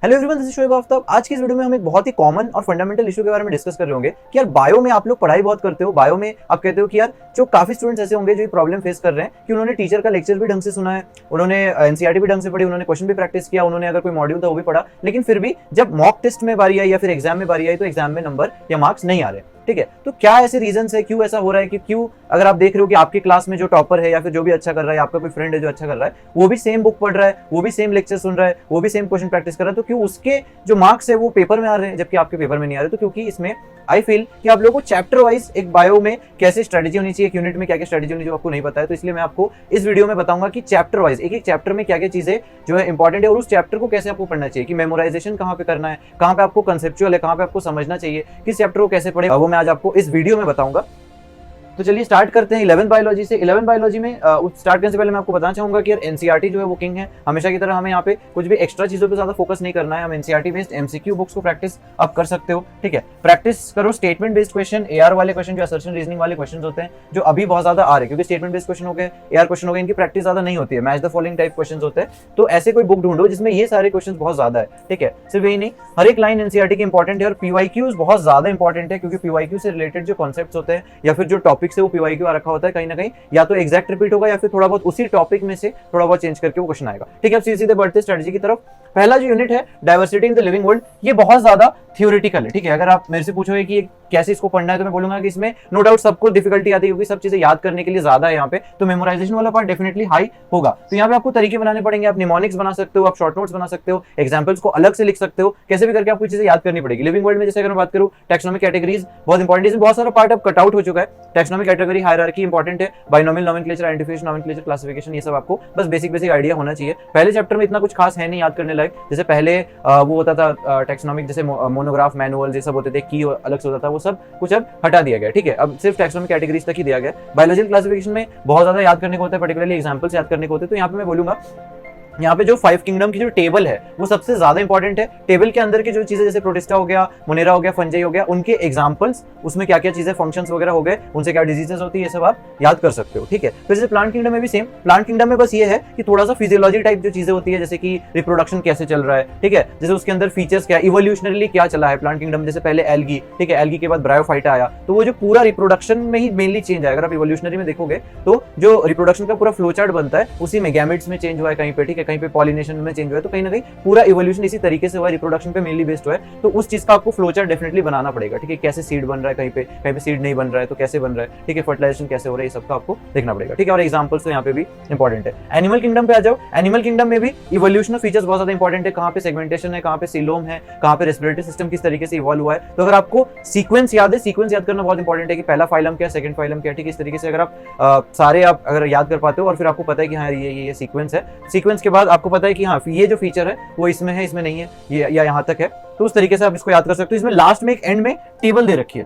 Hello everyone, this is Shoaib Aftab. आज की इस वीडियो में हम एक बहुत ही कॉमन और फंडामेंटल इशू के बारे में डिस्कस कर रहे होंगे कि यार बायो में आप लोग पढ़ाई बहुत करते हो। बायो में आप कहते हो कि यार जो काफी स्टूडेंट्स ऐसे होंगे जो ये प्रॉब्लम फेस कर रहे हैं कि उन्होंने टीचर का लेक्चर भी ढंग से सुना है, उन्होंने एनसीईआरटी भी ढंग से पढ़ी, उन्होंने क्वेश्चन भी प्रैक्टिस किया, उन्होंने अगर कोई मॉड्यूल था वो भी पढ़ा, लेकिन फिर भी जब मॉक टेस्ट में बारी आई या फिर एग्जाम में बारी आई तो एग्जाम में नंबर या मार्क्स नहीं आ रहे। ठीक है, तो क्या ऐसे रीजन है, क्यों ऐसा हो रहा है कि क्यों अगर आप देख रहे हो कि आपकी क्लास में जो टॉपर है या फिर जो भी अच्छा कर रहा है, आपका कोई फ्रेंड है जो अच्छा कर रहा है, वो भी सेम बुक पढ़ रहा है, वो भी सेम लेक्चर सुन रहा है, वो भी सेम क्वेश्चन प्रैक्टिस कर रहा है, तो क्यों उसके जो मार्क्स है वो पेपर में आ रहे हैं जबकि आपके पेपर में नहीं आ रहे? तो क्योंकि इसमें आई फील कि आप लोगों को चैप्टर वाइज एक बायो में कैसे स्ट्रेटेजी होनी चाहिए, एक यूनिट में क्या क्या स्ट्रेटेजी होनी चाहिए आपको नहीं पता है, तो इसलिए मैं आपको इस वीडियो में बताऊंगा कि चैप्टर वाइज एक एक चैप्टर में क्या क्या चीजें जो है इंपॉर्टेंट है और उस चैप्टर को कैसे आपको पढ़ना चाहिए, कि मेमोराइजेशन कहाँ पे करना है, कहाँ पे आपको कंसेप्चुअल है, कहाँ पे आपको समझना चाहिए, किस चैप्टर को कैसे पढ़े, वो मैं आज आपको इस वीडियो में बताऊंगा। तो चलिए स्टार्ट करते हैं 11th बायोलॉजी से। 11th बायोलॉजी में स्टार्ट करने से पहले मैं आपको बताना चाहूंगा कि यार एनसीईआरटी जो है वो किंग है। हमेशा की तरह हमें यहाँ पे कुछ भी एक्स्ट्रा चीजों पे ज्यादा फोकस नहीं करना है। हम एनसीईआरटी बेस्ड एमसीक्यू बुक्स को प्रैक्टिस आप कर सकते हो। ठीक है, प्रैक्टिस करो स्टेटमेंट बेस्ड क्वेश्चन, एआर वाले क्वेश्चन, जो असर्शन रीजनिंग वाले क्वेश्चन होते हैं जो अभी बहुत ज्यादा आ रहे हैं, क्योंकि स्टेटमेंट बेस्ड क्वेश्चन हो गए, एआर क्वेश्चन हो गए, इनकी प्रैक्टिस ज्यादा नहीं होती है, match the following type question होते हैं। तो ऐसे कोई बुक ढूंढो जिसमें ये सारे क्वेश्चन बहुत ज्यादा है। ठीक है, सिर्फ यही नहीं, हर एक लाइन एनसीईआरटी की इंपॉर्टेंट है और पीवाईक्यूज बहुत ज्यादा इंपॉर्टेंट है, क्योंकि पीवाईक्यू से रिलेटेड जो कॉन्सेप्ट्स होते हैं या फिर जो टॉपिक्स है वो पीवाईक्यू आ रखा होता है, कहीं ना कहीं या तो एग्जैक्ट रिपीट होगा या फिर थोड़ा बहुत उसी टॉपिक में से थोड़ा बहुत चेंज करके वो क्वेश्चन आएगा। ठीक है, अब सीधे बढ़ते स्ट्रेटजी की तरफ। पहला जो यूनिट है diversity in the living world, ये बहुत ज्यादा थ्योरेटिकल है। ठीक है, अगर आप मेरे से पूछोगे कि कैसे इसको पढ़ना है तो मैं बोलूंगा कि इसमें नो डाउट सबको डिफिकल्टी आती है, क्योंकि सब चीजें याद करने के लिए ज्यादा है यहाँ पे, तो मेमोराइजेशन वाला पार्ट डेफिनेटली हाई होगा। तो यहाँ पे आपको तरीके बनाने पड़ेंगे, आप निमोनिक्स बना सकते हो, आप शॉर्ट नोट्स बना सकते हो, एग्जाम्पल्स को अलग से लिख सकते हो, कैसे भी करके आपको चीजें याद करनी पड़ेगी। लिविंग वर्ल्ड में जैसे अगर मैं बात करूँ, टैक्सोनॉमिक कैटेगरीज बहुत इंपॉर्टेंट है, बहुत सारा पार्ट अब कट आउट हो चुका है। टैक्सोनॉमिक कैटेगरी हायरार्की इंपॉर्टेंट है, binomial nomenclature, identification, nomenclature, classification, ये सब आपको बस बेसिक आइडिया होना चाहिए। पहले चैप्टर में इतना कुछ खास है नहीं याद करने लायक, जैसे पहले वो होता था टैक्सोनॉमिक, जैसे मोनोग्राफ, मैनुअल ये सब होते थे, की अलग से होता था, वो सब कुछ अब हटा दिया गया। ठीक है, अब सिर्फ टैक्सोनॉमिक कैटेगरीज तक ही दिया गया। बायोलॉजिकल क्लासिफिकेशन में बहुत ज्यादा याद करने को होता है, पर्टिकुलरली एग्जांपल्स याद करने को होते हैं। तो यहाँ पे मैं बोलूंगा यहाँ पे जो 5 किंगडम की जो टेबल है वो सबसे ज्यादा इंपॉर्टेंट है। टेबल के अंदर की जो चीजें जैसे प्रोटिस्टा हो गया, मोनेरा हो गया, फंजाई हो गया, उनके एग्जांपल्स, उसमें क्या क्या चीजें फंक्शंस वगैरह हो गए, उनसे क्या डिजीजेस होती है, ये सब आप याद कर सकते हो। ठीक है, तो जैसे प्लांट किंगडम में भी सेम, प्लांट किंगडम में बस ये है कि थोड़ा सा फिजियोलॉजी टाइप जो चीजें होती है, जैसे कि रिप्रोडक्शन कैसे चल रहा है, ठीक है, जैसे उसके अंदर फीचर्स क्या, इवोल्यूशनरली क्या चला है प्लांट किंगडम, जैसे पहले एल्गी, ठीक है, एल्गी के बाद ब्रायोफाइटा आया, तो वो जो पूरा रिप्रोडक्शन में ही मेनली चेंज आएगा। अगर आप इवोल्यूशनरी में देखोगे तो जो रिप्रोडक्शन का पूरा फ्लो चार्ट बनता है उसी में गैमेट्स में चेंज हुआ है कहीं पे, ठीक है, कहीं पे पॉलिनेशन चेंज हुआ है, तो कहीं ना कहीं पूरा इवोल्यूशन इसी तरीके से हुआ है, रिप्रोडक्शन पे मेनली बेस्ड हुआ है। तो उस चीज का आपको फ्लो चार्ट डेफिनेटली बनाना पड़ेगा। ठीक है, कैसे सीड बन रहा है, कहीं पे सीड नहीं बन रहा है तो कैसे बन रहा है, ठीक है, फर्टिलाइजेशन कैसे हो रहा है, ये सब का आपको देखना पड़ेगा। ठीक है, और एग्जांपल्स तो यहाँ पे भी इंपॉर्टेंट है। एनिमल किंगडम पे आ जाओ, एनिमल किंगडम में भी इवोल्यूशनल फीचर्स बहुत ज्यादा इंपॉर्टेंट है, कहाँ पे सेगमेंटेशन है, कहाँ पे सीलोम है, कहाँ पे रेस्पिरेटरी सिस्टम किस तरीके से इवॉल्व हुआ है। तो अगर आपको सीक्वेंस याद है, सीक्वेंस याद करना बहुत इंपॉर्टेंट है कि पहला फाइलम क्या, सेकंड फाइलम क्या, ठीक है, इस तरीके से अगर आप सारे आप अगर याद कर पाते हो और फिर आपको पता है कि हाँ ये सीक्वेंस है, सीक्वेंस के बाद आपको पता है कि हाँ ये जो फीचर है वो इसमें है, इसमें नहीं है, ये या यहाँ तक है, तो उस तरीके से आप इसको याद कर सकते हो। इसमें लास्ट में एक एंड में टेबल दे रखी है,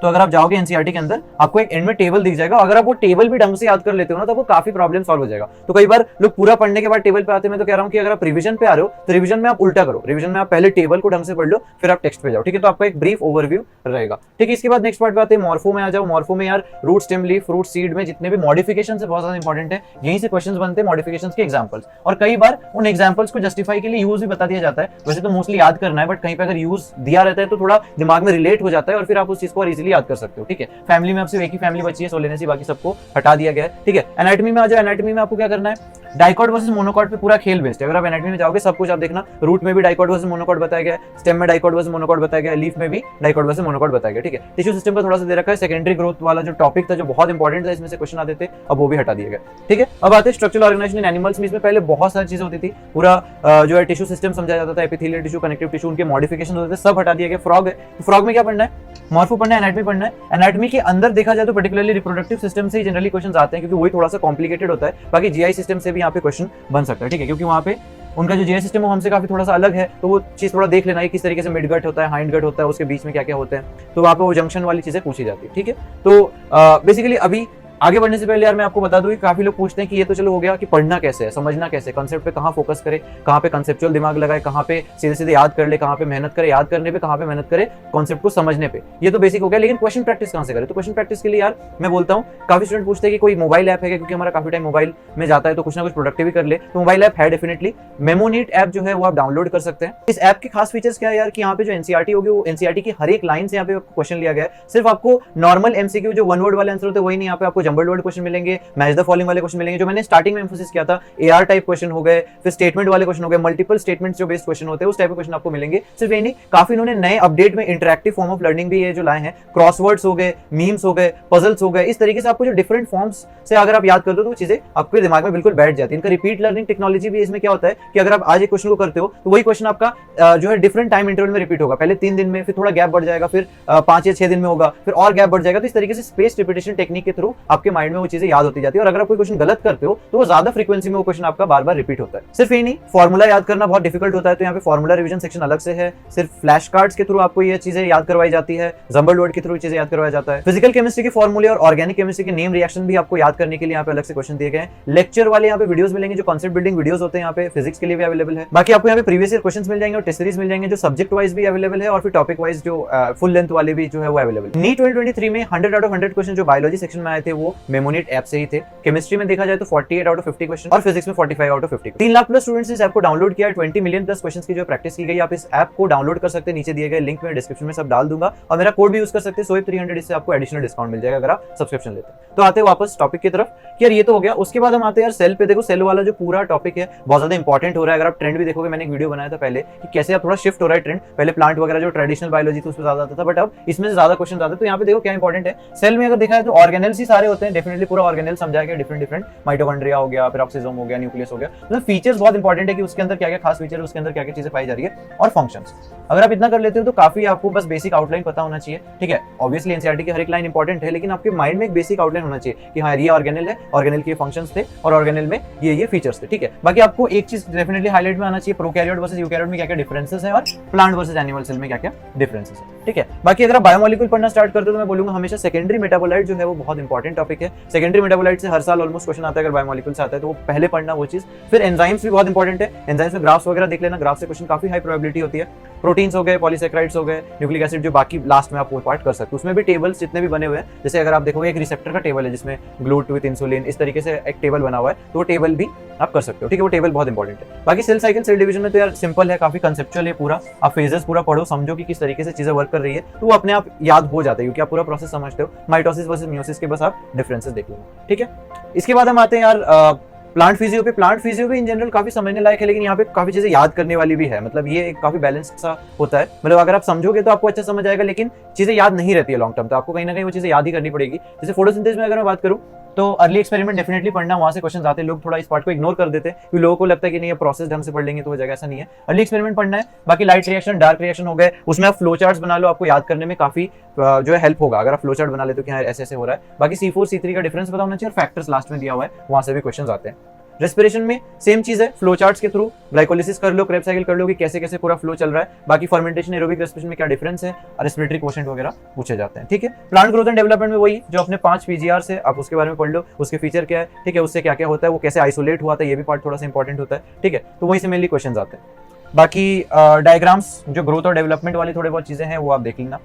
तो अगर आप जाओगे एनसीईआरटी के अंदर आपको एक एंड में टेबल दिख जाएगा। अगर आप वो टेबल भी ढंग से याद कर लेते हो ना तो आपको काफी प्रॉब्लम सॉल्व हो जाएगा। तो कई बार लोग पूरा पढ़ने के बाद टेबल पे आते हैं, मैं तो कह रहा हूं कि अगर आप रिवीजन पे आ रहे हो तो रिवीजन में आप उल्टा करो, रिवीजन में आप पहले टेबल को ढंग से पढ़ लो फिर आप टेक्स्ट पे जाओ। ठीक है, तो आपका एक ब्रीफ ओवरव्यू रहेगा। ठीक है, इसके बाद नेक्स्ट पार्ट पे आते हैं मॉर्फो में आ जाओ। मॉर्फो में यार root, stem, leaf, fruit, seed में जितने भी मॉडिफिकेशन है बहुत ज्यादा इंपॉर्टेंट है, यहीं से क्वेश्चन बनते हैं मॉडिफिकेशन के एग्जाम्पल्स, और कई बार उन एग्जाम्पल्स को जस्टिफाई के लिए यूज भी बता दिया जाता है। वैसे तो मोस्टली याद करना है, बट कहीं पे अगर यूज दिया रहता है तो थोड़ा दिमाग में रिलेट हो जाता है और फिर आप उस चीज को इजीली याद कर सकते हो। ठीक है, फैमिली में आपसे एक ही फैमिली बची है सोलेनेसी, बाकी सबको हटा दिया गया है। ठीक है, एनाटॉमी में आ जाओ। एनाटॉमी में आपको क्या करना है, डाइकॉट वर्सेस मोनोकॉट पे पूरा खेल बेस्ड है। अगर आप एनाटॉमी में जाओगे सब कुछ आप देखना, रूट में भी डाइकॉट वर्सेस मोनोकॉट बताया गया है, स्टेम में डाइकॉट वर्सेस मोनोकॉट बताया गया है, लीफ में भी डाइकॉट वर्सेस मोनोकॉट बताया गया। ठीक है, टिश्यू सिस्टम का थोड़ा सा दे रखा है, सेकेंडरी ग्रोथ वाला जो टॉपिक था जो बहुत इंपॉर्टेंट था, इसमें से क्वेश्चन आते थे, अब वो भी हटा दिया गया। ठीक है, अब आते हैं स्ट्रक्चरल ऑर्गेनाइजेशन इन एनिमल्स में। इसमें पहले बहुत सारी चीजें होती थी, पूरा जो है टिश्यू सिस्टम समझाया जाता था, एपिथेलियल टिश्यू, कनेक्टिव टिश्यू, उनके मॉडिफिकेशन होते थे, सब हटा दिया गया। फ्रॉग है, तो फ्रॉग में क्या पढ़ना है, मॉर्फो पढ़ना है, एनाटॉमी पढ़ना है। एनाटॉमी के अंदर देखा जाए तो पर्टिकुलरली रिप्रोडक्टिव सिस्टम से जनरली क्वेश्चन आते हैं, क्योंकि वही थोड़ा सा कॉम्प्लिकेटेड होता है। बाकी जीआई सिस्टम से भी यहाँ पे क्वेश्चन बन सकता है। ठीक है, क्योंकि वहाँ पे उनका जो जीआई सिस्टम है हमसे काफी थोड़ा सा अलग है, तो वो चीज थोड़ा देख लेना है किस तरीके से मिड गट होता है, हाइंड गट होता है, उसके बीच में क्या क्या होते हैं, तो वहाँ पे वो जंक्शन वाली चीजें पूछी जाती है। ठीक है, तो बेसिकली अभी आगे बढ़ने से पहले यार मैं आपको बता दूं कि काफी लोग पूछते हैं कि ये तो चलो हो गया कि पढ़ना कैसे है, समझना कैसे, कंसेप्ट पे कहाँ फोकस करे, कहाँ पे कंसेप्चुअल दिमाग लगाए, कहाँ पे सीधे सीधे याद कर ले, कहाँ पे मेहनत करे याद करने पे, कहाँ पे मेहनत करे कॉन्सेप्ट को समझने पे। ये तो बेसिक हो गया, लेकिन क्वेश्चन प्रैक्टिस कहाँ से करे? तो क्वेश्चन प्रैक्टिस के लिए यार मैं बोलता हूँ, काफी स्टूडेंट पूछते हैं कि कोई मोबाइल ऐप है, क्योंकि हमारा काफी टाइम मोबाइल में जाता है तो कुछ ना कुछ प्रोडक्टिव भी कर ले, तो मोबाइल ऐप है डेफिनेटली। मेमोनीट ऐप जो है वो आप डाउनलोड कर सकते हैं। इस ऐप के खास फीचर्स क्या है यार कि यहाँ पे जो एनसीईआरटी होगी वो एनसीईआरटी की हर एक लाइन से यहाँ पे क्वेश्चन लिया गया है। सिर्फ आपको नॉर्मल एमसीक्यू जो वन वर्ड वाले आंसर होते हैं वही नहीं, यहाँ पे आपको जंबल वर्ड क्वेश्चन मिलेंगे, मैच द फॉलोइंग वाले क्वेश्चन मिलेंगे, जो मैंने स्टार्टिंग में एम्फोसिस किया था, एआर टाइप क्वेश्चन हो गए, फिर स्टेटमेंट वाले क्वेश्चन हो गए, मल्टीपल स्टेटमेंट्स जो बेस्ड क्वेश्चन होते हैं उस टाइप के क्वेश्चन आपको मिलेंगे। सिर्फ ये नहीं, काफी इन्होंने नए अपडेट में इंटरैक्टिव फॉर्म ऑफ लर्निंग भी ये जो लाए हैं, क्रॉसवर्ड्स हो गए, मीम्स हो गए, पजल्स हो गए, इस तरीके से आपको जो डिफरेंट फॉर्म्स से अगर आप याद करते हो तो वो चीजें आपके दिमाग में बिल्कुल बैठ जाती है। इनका रिपीट लर्निंग टेक्नोलॉजी भी इसमें क्या होता है कि अगर आप आज एक क्वेश्चन को करते हो तो वही क्वेश्चन आपका जो है डिफरेंट टाइम इंटरवल में रिपीट होगा, पहले 3 दिन में, फिर थोड़ा गैप बढ़ जाएगा, फिर 5 या 6 दिन में होगा, फिर और गैप बढ़ जाएगा। तो इस तरीके से स्पेस रिपीटेशन टेक्निक के थ्रू आपके माइंड में वो चीजें याद होती जाती है, और अगर आप कोई क्वेश्चन गलत करते हो तो वो ज्यादा फ्रीक्वेंसी में वो क्वेश्चन आपका बार बार रिपीट होता है। सिर्फ ये नहीं, फॉर्मूला याद करना बहुत डिफिकल्ट होता है, तो यहाँ पे फॉर्मूला रिवीजन सेक्शन अलग से है। सिर्फ फ्लैश कार्ड्स के थ्रू आपको ये चीजें याद करवाई जाती है, जंबल वर्ड के थ्रू चीजें याद करवाया जाता है। फिजिकल केमिस्ट्री के फॉर्मूले और ऑर्गेनिक केमिस्ट्री के नेम रिएक्शन भी आपको याद करने के लिए यहाँ पे अलग से क्वेश्चन दिए गए हैं। लेक्चर वाले यहाँ पे वीडियोस मिलेंगे जो कॉन्सेप्ट बिल्डिंग वीडियोस होते हैं, यहाँ पे फिजिक्स के लिए भी अवेलेबल है। बाकी आपको यहाँ पे प्रीवियस ईयर क्वेश्चंस मिल जाएंगे और टेस्ट सीरीज मिल जाएंगे जो सब्जेक्ट वाइज भी अवेलेबल है, और फिर टॉपिक वाइज जो फुल लेंथ वाले भी जो है वो अवेलेबल। नीट 2023 में 100 आउट ऑफ 100 क्वेश्चन जो बायोलॉजी सेक्शन में आए थे वो मेमोनीट ऐप से ही थे। केमिस्ट्री में देखा जाए तो 48 आउट ऑफ 50 क्वेश्चन, और फिजिक्स में 45 out of 50। 3 lakh plus students इस ऐप को डाउनलोड किया, 20 मिलियन प्लस क्वेश्चंस की जो प्रैक्टिस की गई। आप इस ऐप को डाउनलोड कर सकते हैं, नीचे दिए गए लिंक में डिस्क्रिप्शन में सब डाल दूंगा, और मेरा कोड भी यूज कर सकते हैं SOIP300, इससे आपको एडिशनल डिस्काउंट मिल जाएगा अगर आप सब्सक्रिप्शन लेते हैं। तो आते हैं वापस टॉपिक की तरफ कि यार ये तो हो गया। उसके बाद हम आते हैं यार सेल पे। देखो सेल वाला जो पूरा टॉपिक है बहुत ज्यादा इंपॉर्टेंट हो रहा है। अगर आप ट्रेंड भी देखोगे, मैंने एक वीडियो बनाया था पहले कि कैसे अब थोड़ा शिफ्ट हो रहा है ट्रेंड, पहले प्लांट वगैरह जो ट्रेडिशनल बायोलॉजी थी उस पर ज्यादा आता था, बट अब इसमें से ज्यादा क्वेश्चन आते हैं। तो यहाँ पे देखो क्या इंपॉर्टेंट है सेल में, अगर देखा है तो ऑर्गेनेल्स ही सारे होते हैं, डेफिनेटली पूरा ऑर्गेनेल समझाया गया, डिफरेंट माइटोकॉन्ड्रिया हो गया, पेरोक्सिसोम हो गया, न्यूक्लियस हो गया। मतलब फीचर्स बहुत इंपॉर्टेंट है कि उसके अंदर क्या क्या खास फीचर है, उसके अंदर क्या क्या चीजें पाई जा रही है, और फंक्शंस। अगर आप इतना कर लेते हो तो काफी आपको बस बेसिक आउटलाइन पता होना चाहिए, ठीक है। ऑब्वियसली एनसीईआरटी की हर एक लाइन इंपॉर्टेंट है, लेकिन आपके माइंड में एक बेसिक आउटलाइन होना चाहिए कि हाँ ये ऑर्गेनेल है, ऑर्गेनेल के फंक्शंस थे, और ऑर्गेनेल में ये फीचर्स थे, ठीक है। बाकी आपको एक चीज डेफिनेटली हाईलाइट में आना चाहिए, प्रोकैरियोट वर्सेस यूकैरियोट में क्या क्या डिफरेंसेस है, और प्लांट वर्सेस एनिमल सेल में क्या क्या डिफरेंसेस है, ठीक है। बाकी अगर आप बायोमोलिक्यूल पढ़ना स्टार्ट करते हो तो मैं बोलूंगा हमेशा सेकेंडरी मेटाबोलाइट जो है वो बहुत इंपॉर्टेंट टॉपिक है। सेकेंडरी मेटाबोलाइट से हर साल ऑलमोस्ट क्वेश्चन आता है, अगर बायोमोलिक्यूल से आता है तो वो पहले पढ़ना वो चीज। फिर एंजाइम्स भी बहुत इंपॉर्टेंट है, एंजाइम्स में ग्राफ्स वगैरह देख लेना, ग्राफ से क्वेश्चन काफी हाई प्रोबेबिलिटी होती है। प्रोटीन्स हो गए, पॉलीसेक्राइड्स हो गए, न्यूक्लिक एसिड जो बाकी लास्ट में आप वो पार्ट कर सकते हो, उसमें भी टेबल्स जितने भी बने हुए हैं, जैसे अगर आप देखोगे एक रिसेप्टर का टेबल है जिसमें ग्लूट विद इंसुलिन, इस तरीके से एक टेबल बना हुआ है, तो वो टेबल भी आप कर सकते हो, ठीक है। वो टेबल बहुत इंपॉर्टेंट है। बाकी सेल साइकिल सेल डिवीजन में तो यार सिंपल है, काफी कंसेप्चुअल है पूरा, आप फेजेस पूरा पढ़ो, समझो कि किस तरीके से चीजें वर्क कर रही है, तो वो अपने आप याद हो जाता है क्योंकि आप पूरा प्रोसेस समझते हो। माइटोसिस वर्सेस मियोसिस के बस आप डिफरेंसेस देख लो, ठीक है। इसके बाद हम आते हैं यार प्लांट फिजियो पे। प्लांट फिजियो भी इन जनरल काफी समझने लायक है, लेकिन यहाँ पे काफी चीजें याद करने वाली भी है, मतलब ये एक काफी बैलेंस सा होता है। मतलब अगर आप समझोगे तो आपको अच्छा समझ आएगा, लेकिन चीजें याद नहीं रहती है लॉन्ग टर्म, तो आपको कहीं ना कहीं वो चीजें याद ही करनी पड़ेगी। जैसे फोटोसिंथेसिस में अगर मैं बात करूँ तो अर्ली एक्सपेरिमेंट डेफिनेटली पढ़ना, वहां से क्वेश्चन आते हैं, लोग थोड़ा इस पार्ट को इग्नोर कर देते हैं क्योंकि लोगों को लगता है कि नहीं ये प्रोसेस ढंग से पढ़ लेंगे तो हो जाएगा, ऐसा नहीं है। अर्ली एक्सपेरिमेंट पढ़ना है। बाकी लाइट रिएक्शन, डार्क रिएक्शन हो गए, उसमें आप फ्लो चार्ट्स बना लो, आपको याद करने में काफी जो है हेल्प होगा अगर आप फ्लो चार्ट बना लेते हो कि हाँ ऐसे ऐसे हो रहा है। बाकी C4 C3 का डिफरेंस पता होना चाहिए, और फैक्टर्स लास्ट में दिया हुआ है, वहां से भी क्वेश्चन आते हैं। रेस्पिरेशन में सेम चीज है, फ्लो चार्ट्स के थ्रू ग्लाइकोलिसिस कर लो, क्रेब साइकिल कर लो कि कैसे कैसे पूरा फ्लो चल रहा है। बाकी फर्मेंटेशन, एरोबिक रेस्पिरेशन में क्या डिफरेंस है, रेस्पिरेटरी क्वोशिएंट वगैरह पूछे जाते हैं, ठीक है। प्लांट ग्रोथ एंड डेवलपमेंट में वही जो अपने 5 PGR से आप उसके बारे में पढ़ लो, उसके फीचर क्या है, ठीक है, उससे क्या क्या होता है, वो कैसे आइसोलेट हुआ था, ये भी पार्ट थोड़ा सा इंपॉर्टेंट होता है, ठीक है। तो वहीं से मेनली क्वेश्चन आते हैं। बाकी डायग्राम्स जो ग्रोथ और डेवलपमेंट वाली थोड़ी बहुत चीजें हैं वो आप देख लेना,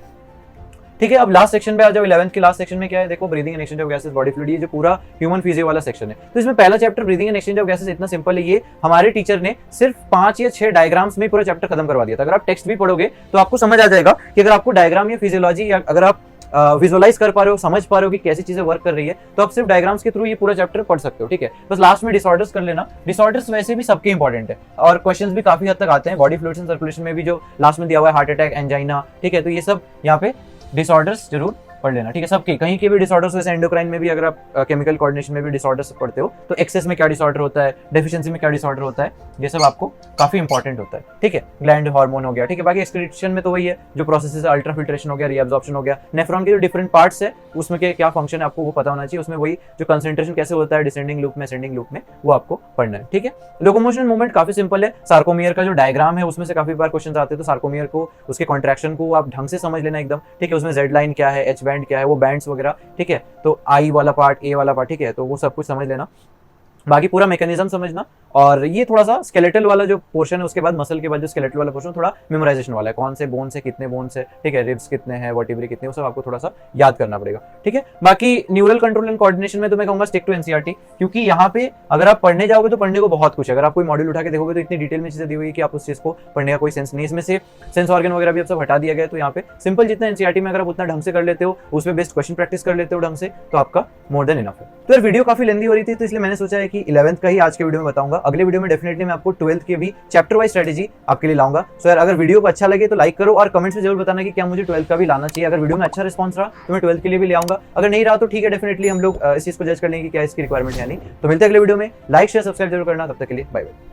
ठीक है। अब लास्ट सेक्शन पे आ जाओ, 11th के लास्ट सेक्शन में क्या है, देखो breathing and exchange of gases, body fluid, ये जो पूरा ह्यूमन फिजियो वाला सेक्शन है। तो इसमें पहला chapter breathing and exchange of gases इतना सिंपल है, ये हमारे टीचर ने सिर्फ 5 या 6 डायग्राम्स में पूरा चैप्टर खत्म करवा दिया था। अगर आप टेक्स्ट भी पढ़ोगे तो आपको समझ आ जाएगा कि अगर आपको डायग्राम या फिजियोलॉजी या अगर आप विजुअलाइज कर पा रहे हो, समझ पा रहे हो कि कैसी चीजें वर्क कर रही है, तो आप सिर्फ डायग्राम्स के थ्रू ये पूरा चैप्टर पढ़ सकते हो, ठीक है। बस लास्ट में डिसऑर्डर्स कर लेना। डिसऑर्डर्स वैसे भी सबके इंपॉर्टेंट है और क्वेश्चंस भी काफी हद तक आते हैं। बॉडी फ्लूइड्स एंड सर्कुलेशन में भी जो लास्ट में दिया हुआ है, हार्ट अटैक, एंजाइना, ठीक है, तो ये सब यहाँ पे डिसऑर्डर्स जरूर पढ़ लेना, ठीक है। सबके कहीं के भी डिसऑर्डर्स, जैसे एंडोक्राइन में भी अगर आप केमिकल कोऑर्डिनेशन में भी डिसऑर्डर्स पढ़ते हो तो एक्सेस में क्या डिसऑर्डर होता है, डेफिशिएंसी में क्या डिसऑर्डर होता है, ये सब आपको काफी इंपॉर्टेंट होता है, ठीक है। ग्लैंड हार्मोन हो गया, ठीक है। बाकी एक्सक्रीशन में तो वही है जो प्रोसेसेस, अल्ट्रा फिल्ट्रेशन हो गया, रीअब्जॉर्प्शन हो गया, नेफ्रॉन के जो डिफरेंट पार्ट्स है उसमें के क्या फंक्शन है आपको वो पता होना चाहिए। उसमें वही जो कंसंट्रेशन कैसे होता है डिसेंडिंग लूप में, असेंडिंग लूप में, वो आपको पढ़ना है, ठीक है। लोकोमोशन मूवमेंट काफी सिंपल है। सार्कोमियर का जो डायग्राम है उसमें से काफी बार क्वेश्चन आते हैं, तो सार्कोमियर को, उसके कॉन्ट्रैक्शन को आप ढंग से समझ लेना एकदम, ठीक है। उसमें जेड लाइन क्या है, एच बैंड बैंड क्या है, वो बैंड्स वगैरह, ठीक है। तो आई वाला पार्ट, ए वाला पार्ट, ठीक है, तो वो सब कुछ समझ लेना, बाकी पूरा मैकेनिज्म समझना। और ये थोड़ा सा स्केलेटल वाला जो पोर्शन है, उसके बाद मसल के बाद जो स्केलेटल वाला पोर्शन थोड़ा मेमोराइजेशन वाला है, कौन से बोन से कितने बोन से, ठीक है, रिब्स कितने हैं, वर्टिब्रे कितने, वो सब आपको थोड़ा सा याद करना पड़ेगा, ठीक है। बाकी न्यूरल कंट्रोल एंड कोऑर्डिनेशन में तो मैं कहूंगा स्टिक टू एनसीईआरटी, क्योंकि यहाँ पे अगर आप पढ़ने जाओगे तो पढ़ने को बहुत कुछ है। अगर आप कोई मॉड्यूल उठा के देखोगे तो इतनी डिटेल में चीजें दी हुई है कि आप उस चीज को पढ़ने का कोई सेंस नहीं। इसमें से सेंस ऑर्गन वगैरह भी अब सब हटा दिया गया, तो यहाँ पे सिंपल जितना एनसीईआरटी में अगर आप उतना ढंग से कर लेते हो, उसमें बेस्ट क्वेश्चन प्रैक्टिस कर लेते हो ढंग से, तो आपका मोर देन इनफ है। तो यार वीडियो काफी लेंदी हो रही थी, तो इसलिए मैंने सोचा है कि 11th का ही आज के वीडियो में बताऊंगा। अगले वीडियो में डेफिनेटली मैं आपको 12th के भी चैप्टर वाइज स्ट्रेटेजी आपके लिए लाऊंगा। सो यार अगर वीडियो को अच्छा लगे तो लाइक करो और कमेंट्स में जरूर बताना कि क्या मुझे 12th का भी लाना चाहिए। अगर वीडियो में अच्छा रिस्पॉन्स रहा तो मैं 12th के लिए भी ले आऊंगा, अगर नहीं रहा तो ठीक है, डेफिनेटली हम लोग इस चीज को जज कर लेंगे कि क्या इसकी रिक्वायरमेंट है नहीं। तो मिलते हैं अगले वीडियो में, लाइक शेयर सब्सक्राइब जरूर करना, तब तक के लिए बाय बाय।